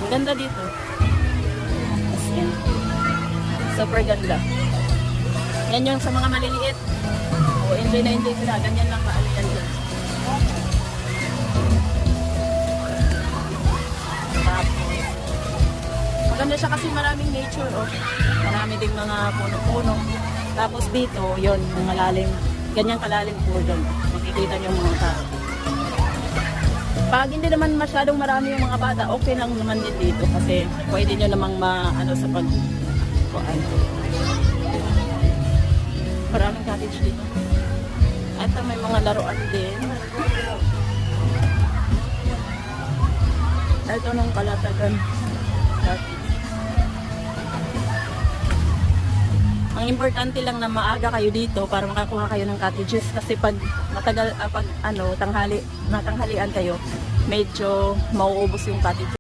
Ganda dito. As in. Super ganda. Yan yung sa mga maliliit. O, enjoy na enjoy sila. Ganyan lang kaano yan dyan. Maganda siya kasi maraming nature, oh. Marami ding mga puno-puno. Tapos dito, yon yung malalim. Ganyang kalalim po doon. Makikita niyo mga tao. Pag hindi naman masyadong marami yung mga bata, okay lang naman din dito kasi pwede nyo namang ano sa pag maraming cottage dito. At may mga laruan din. Ito ng Kalatagan cottage. Ang importante lang na maaga kayo dito para makakuha kayo ng cottages kasi pag matagal tanghalian kayo, medyo mauubos yung cottage.